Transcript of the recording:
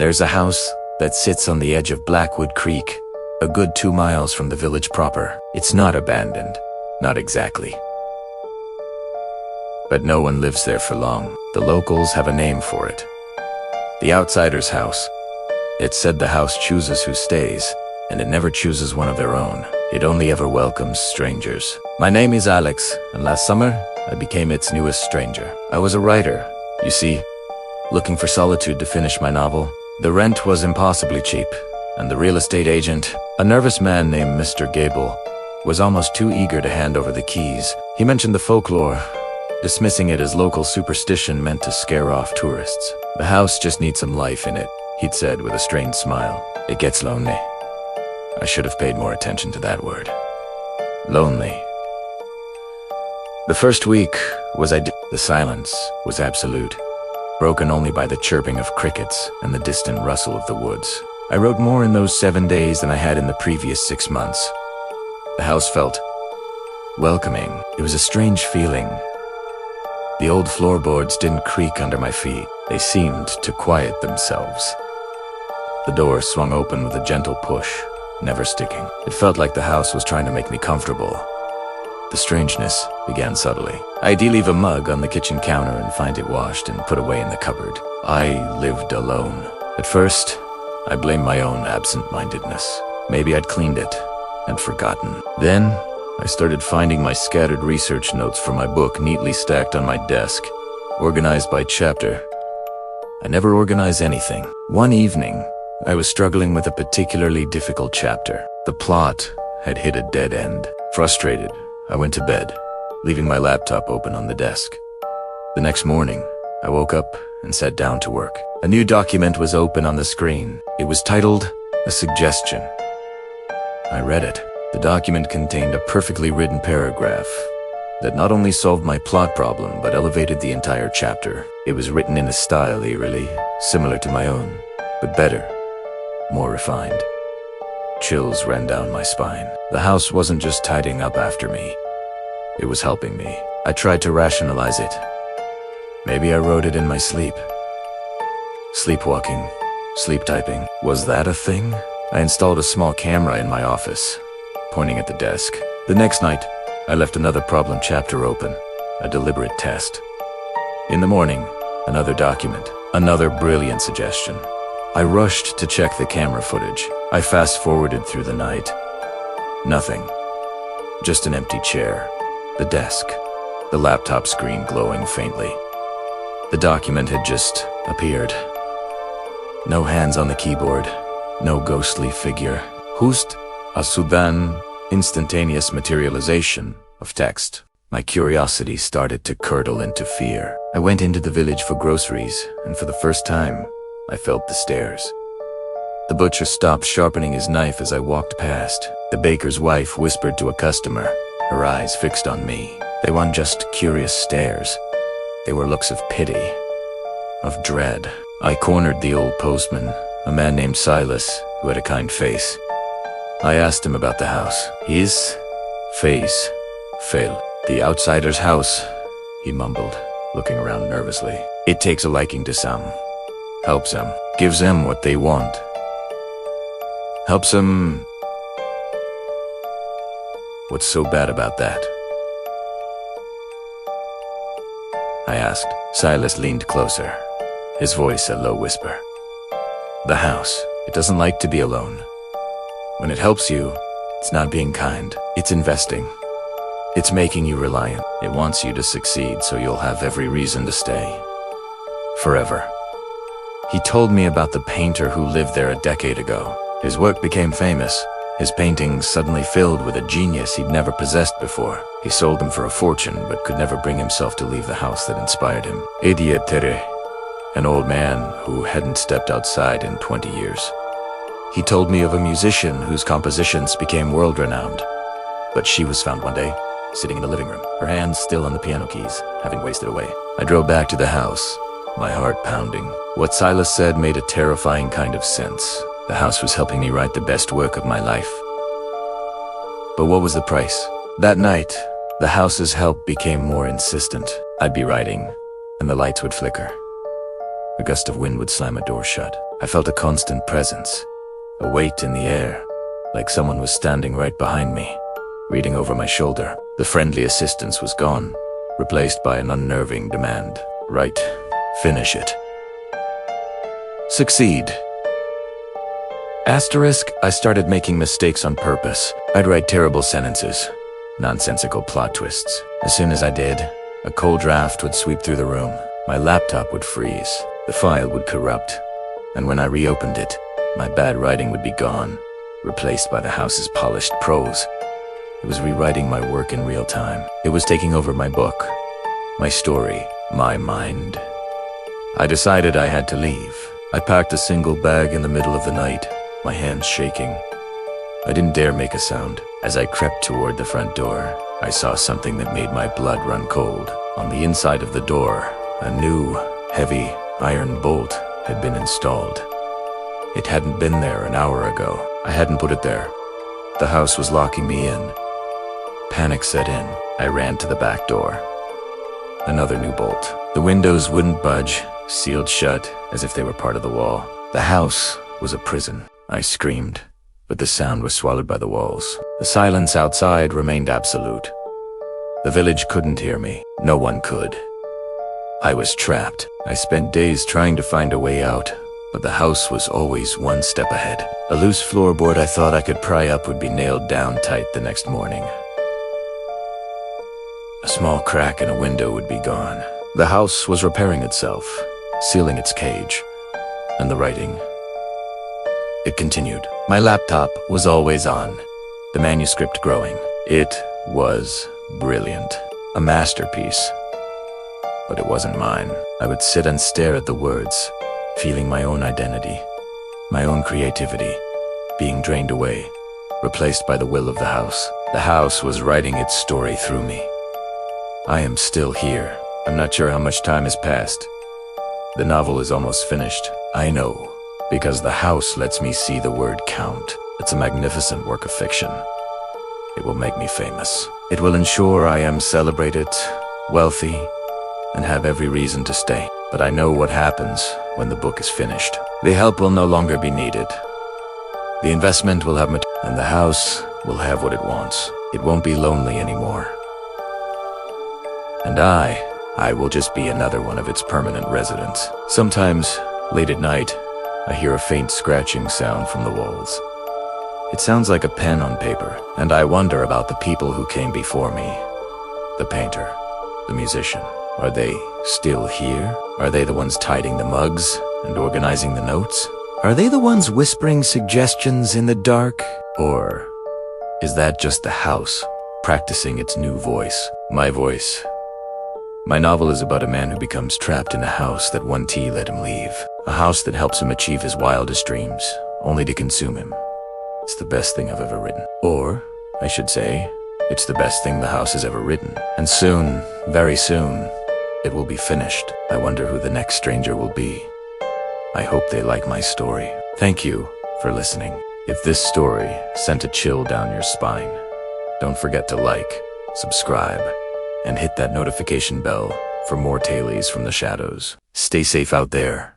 There's a house that sits on the edge of Blackwood Creek, a good 2 miles from the village proper. It's not abandoned, not exactly. But no one lives there for long. The locals have a name for it. The outsider's house. It's said the house chooses who stays, and it never chooses one of their own. It only ever welcomes strangers. My name is Alex, and last summer, I became its newest stranger. I was a writer, you see, looking for solitude to finish my novel. The rent was impossibly cheap, and the real estate agent, a nervous man named Mr. Gable, was almost too eager to hand over the keys. He mentioned the folklore, dismissing it as local superstition meant to scare off tourists. The house just needs some life in it, he'd said with a strained smile. It gets lonely. I should have paid more attention to that word. Lonely. The first week the silence was absolute, broken only by the chirping of crickets and the distant rustle of the woods. I wrote more in those 7 days than I had in the previous 6 months. The house felt welcoming. It was a strange feeling. The old floorboards didn't creak under my feet. They seemed to quiet themselves. The door swung open with a gentle push, never sticking. It felt like the house was trying to make me comfortable. The strangeness began subtly. I'd leave a mug on the kitchen counter and find it washed and put away in the cupboard. I lived alone. At first, I blamed my own absent-mindedness. Maybe I'd cleaned it and forgotten. Then, I started finding my scattered research notes for my book neatly stacked on my desk, organized by chapter. I never organize anything. One evening, I was struggling with a particularly difficult chapter. The plot had hit a dead end. Frustrated, I went to bed, leaving my laptop open on the desk. The next morning, I woke up and sat down to work. A new document was open on the screen. It was titled, "A Suggestion." I read it. The document contained a perfectly written paragraph that not only solved my plot problem, but elevated the entire chapter. It was written in a style eerily similar to my own, but better, more refined. Chills ran down my spine. The house wasn't just tidying up after me. It was helping me. I tried to rationalize it. Maybe I wrote it in my sleep. Sleepwalking, sleep typing. Was that a thing? I installed a small camera in my office, pointing at the desk. The next night, I left another problem chapter open, a deliberate test. In the morning, another document, another brilliant suggestion. I rushed to check the camera footage. I fast-forwarded through the night. Nothing. Just an empty chair, the desk, the laptop screen glowing faintly. The document had just appeared. No hands on the keyboard, no ghostly figure. Hust, a sudden, instantaneous materialization of text. My curiosity started to curdle into fear. I went into the village for groceries, and for the first time, I felt the stares. The butcher stopped sharpening his knife as I walked past. The baker's wife whispered to a customer, her eyes fixed on me. They weren't just curious stares. They were looks of pity, of dread. I cornered the old postman, a man named Silas, who had a kind face. I asked him about the house. His face fell. The outsider's house, he mumbled, looking around nervously. It takes a liking to some. Helps them. Gives them what they want. Helps them. What's so bad about that? I asked. Silas leaned closer, his voice a low whisper. The house, it doesn't like to be alone. When it helps you, it's not being kind. It's investing. It's making you reliant. It wants you to succeed so you'll have every reason to stay. Forever. He told me about the painter who lived there a decade ago. His work became famous. His paintings suddenly filled with a genius he'd never possessed before. He sold them for a fortune, but could never bring himself to leave the house that inspired him. Tere, an old man who hadn't stepped outside in 20 years. He told me of a musician whose compositions became world-renowned. But she was found one day, sitting in the living room, her hands still on the piano keys, having wasted away. I drove back to the house, my heart pounding. What Silas said made a terrifying kind of sense. The house was helping me write the best work of my life. But what was the price? That night, the house's help became more insistent. I'd be writing, and the lights would flicker. A gust of wind would slam a door shut. I felt a constant presence, a weight in the air, like someone was standing right behind me, reading over my shoulder. The friendly assistance was gone, replaced by an unnerving demand. Right, finish it. Succeed. Asterisk, I started making mistakes on purpose. I'd write terrible sentences, nonsensical plot twists. As soon as I did, a cold draft would sweep through the room. My laptop would freeze, the file would corrupt, and when I reopened it, my bad writing would be gone, replaced by the house's polished prose. It was rewriting my work in real time. It was taking over my book, my story, my mind. I decided I had to leave. I packed a single bag in the middle of the night, my hands shaking. I didn't dare make a sound. As I crept toward the front door, I saw something that made my blood run cold. On the inside of the door, a new, heavy iron bolt had been installed. It hadn't been there an hour ago. I hadn't put it there. The house was locking me in. Panic set in. I ran to the back door. Another new bolt. The windows wouldn't budge, sealed shut as if they were part of the wall. The house was a prison. I screamed, but the sound was swallowed by the walls. The silence outside remained absolute. The village couldn't hear me. No one could. I was trapped. I spent days trying to find a way out, but the house was always one step ahead. A loose floorboard I thought I could pry up would be nailed down tight the next morning. A small crack in a window would be gone. The house was repairing itself, sealing its cage, and the writing. It continued. My laptop was always on, the manuscript growing. It was brilliant, a masterpiece. But it wasn't mine. I would sit and stare at the words, feeling my own identity, my own creativity, being drained away, replaced by the will of the house. The house was writing its story through me. I am still here. I'm not sure how much time has passed. The novel is almost finished. I know, because the house lets me see the word count. It's a magnificent work of fiction. It will make me famous. It will ensure I am celebrated, wealthy, and have every reason to stay. But I know what happens when the book is finished. The help will no longer be needed. The investment will have and the house will have what it wants. It won't be lonely anymore. And I will just be another one of its permanent residents. Sometimes, late at night, I hear a faint scratching sound from the walls. It sounds like a pen on paper, and I wonder about the people who came before me. The painter, the musician. Are they still here? Are they the ones tidying the mugs and organizing the notes? Are they the ones whispering suggestions in the dark? Or is that just the house practicing its new voice? My voice. My novel is about a man who becomes trapped in a house that one tea let him leave. A house that helps him achieve his wildest dreams, only to consume him. It's the best thing I've ever written. Or, I should say, it's the best thing the house has ever written. And soon, very soon, it will be finished. I wonder who the next stranger will be. I hope they like my story. Thank you for listening. If this story sent a chill down your spine, don't forget to like, subscribe, and hit that notification bell for more tailies from the shadows. Stay safe out there.